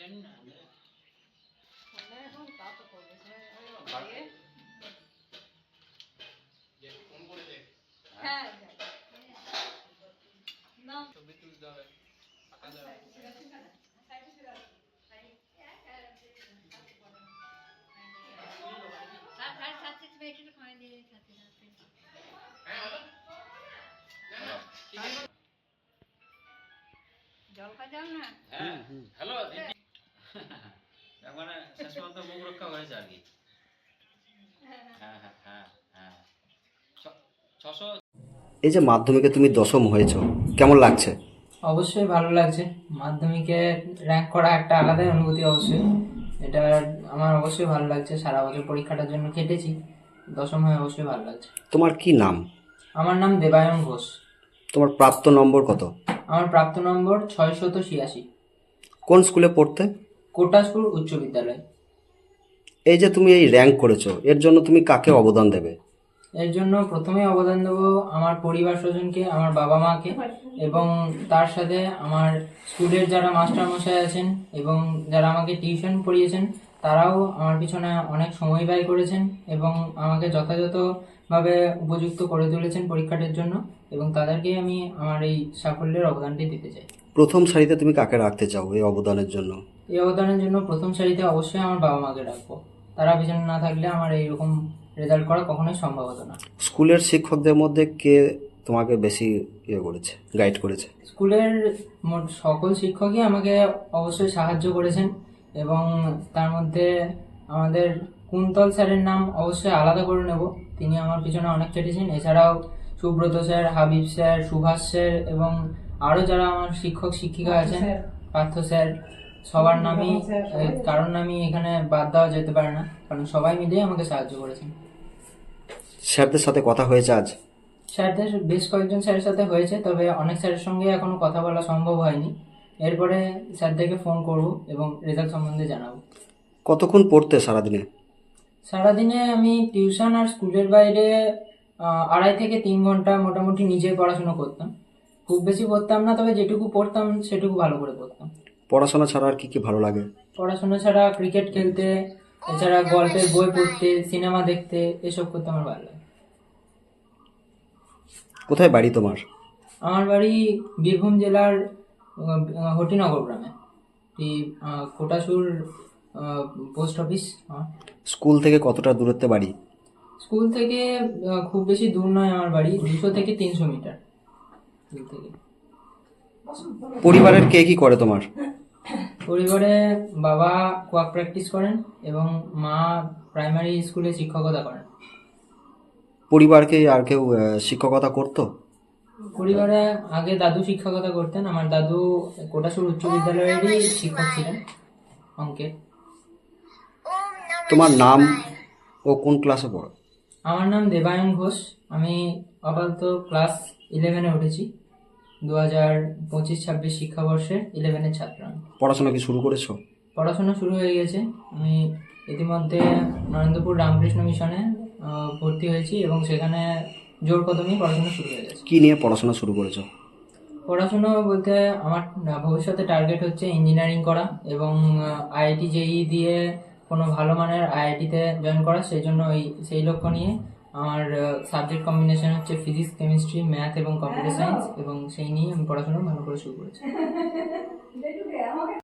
জল খাওয়া না। হ্যালো মানে শেষ পর্যন্ত মুখ রক্ষা হয়েছে আর কি। হ্যাঁ হ্যাঁ হ্যাঁ হ্যাঁ 600। এই যে মাধ্যমিকে তুমি দশম হয়েছো, কেমন লাগছে? অবশ্যই ভালো লাগছে। মাধ্যমিকে র্যাঙ্ক করা একটা আলাদাই অনুভূতি। অবশ্যই এটা আমার অবশ্যই ভালো লাগছে। সারা বছর পরীক্ষাটার জন্য কেটেছি, দশম হয়ে অবশ্যই ভালো লাগছে। তোমার কি নাম? আমার নাম দেবায়ন ঘোষ। তোমার প্রাপ্ত নম্বর কত? আমার প্রাপ্ত নম্বর 686। কোন স্কুলে পড়তে? কোটাসপুর উচ্চ বিদ্যালয়। এই যে তুমি এই র্যাঙ্ক করেছো, এর জন্য তুমি কাকে অবদান দেবে? এর জন্য প্রথমে অবদান দেবো আমার পরিবার স্বজনকে, আমার বাবা মাকে, এবং তার সাথে আমার স্কুলের যারা মাস্টার মশাই আছেন এবং যারা আমাকে টিউশন পড়িয়েছেন তারাও আমার পিছনে অনেক সময় ব্যয় করেছেন এবং আমাকে যথাযথভাবে উপযুক্ত করে তুলেছেন পরীক্ষাটার জন্য, এবং তাদেরকে আমি আমার এই সাফল্যের অবদানটি দিতে চাই। প্রথম সারিতে তুমি কাকে রাখতে চাও এই অবদানের জন্য? এই অবদানের জন্য প্রথম সারিতে অবশ্যই আমার বাবা মাকে রাখবো। তারা পিছনে না থাকলে আমার এইরকম রেজাল্ট করা কখনোই সম্ভব হতো না। স্কুলের শিক্ষকদের মধ্যে কে তোমাকে বেশি করেছে, গাইড করেছে? স্কুলের সকল শিক্ষকই আমাকে অবশ্যই সাহায্য করেছেন, এবং তার মধ্যে আমাদের কুন্তল স্যারের নাম অবশ্যই আলাদা করে নেব। তিনি আমার পিছনে অনেক কেটেছেন। এছাড়াও Subrata sir, Habib sir, Subhash sir এবং আরও যারা আমার শিক্ষক শিক্ষিকা আছেন, পার্থ স্যার, সবার নামই, কারোর নামই এখানে বাদ দেওয়া যেতে পারে না, কারণ সবাই মিলেই আমাকে সাহায্য করেছেন। স্যারদের সাথে কথা হয়েছে আজ? স্যারদের বেশ কয়েকজন স্যারের সাথে হয়েছে, তবে অনেক স্যারের সঙ্গে এখনো কথা বলা সম্ভব হয়নি। এরপরে স্যারদেরকে ফোন করব এবং রেজাল্ট সম্বন্ধে জানাবো। কতক্ষণ পড়তে সারাদিনে? সারাদিনে আমি টিউশন আর স্কুলের বাইরে 2.5 থেকে 3 ঘন্টা মোটামুটি নিজে পড়াশুনো করতাম। খুব বেশি পড়তাম না, তবে যেটুকু পড়তাম সেটুকু ভালো করে পড়তাম। পড়াশোনা ছাড়া আর কি কি ভালো লাগে? পড়াশোনা ছাড়া ক্রিকেট খেলতে, এছাড়া গল্পের বই পড়তে, সিনেমা দেখতে, এসব করতে আমার ভালো লাগে। কোথায় বাড়ি তোমার? আমার বাড়ি বীরভূম জেলার হটিনগর গ্রামে, এই কোটাসুর পোস্ট অফিস। স্কুল থেকে কতটা দূরত্বে বাড়ি? স্কুল থেকে খুব বেশি দূর নয়, আমার বাড়ি 200 থেকে 300 মিটার দূর থেকে। পরিবারের কে কি করে তোমার? পরিবারে বাবা কোয়াক প্র্যাকটিস করেন এবং মা প্রাইমারি স্কুলে শিক্ষকতা করেন। পরিবারকে আর কেউ শিক্ষকতা করতো? পরিবারে আগে দাদু শিক্ষকতা করতেন। আমার দাদু কোটাসুর উচ্চ বিদ্যালয়েরই শিক্ষক ছিলেন, অঙ্কের। তোমার নাম ও কোন ক্লাসে পড়ো? আমার নাম দেবায়ন ঘোষ। আমি আপাতত ক্লাস 11-এ উঠেছি। 2025-26 শিক্ষাবর্ষের 11-এর ছাত্র আমি। পড়াশোনা কি শুরু করেছো? পড়াশোনা শুরু হয়ে গেছে। আমি ইতিমধ্যে নরেন্দ্রপুর রামকৃষ্ণ মিশনে ভর্তি হয়েছি এবং সেখানে জোর কদমেই পড়াশোনা শুরু হয়ে গেছে। কি নিয়ে পড়াশোনা শুরু করেছো? পড়াশোনা বলতে আমার ভবিষ্যতে টার্গেট হচ্ছে ইঞ্জিনিয়ারিং করা এবং আইআইটি জেইই দিয়ে কোনো ভালো মানের আইআইটিতে জয়েন করা। সেই জন্য সেই লক্ষ্য নিয়ে আমার সাবজেক্ট কম্বিনেশন হচ্ছে ফিজিক্স, কেমিস্ট্রি, ম্যাথ এবং কম্পিউটার সায়েন্স, এবং সেই নিয়ে আমি পড়াশোনা ভালো করে শুরু করেছি।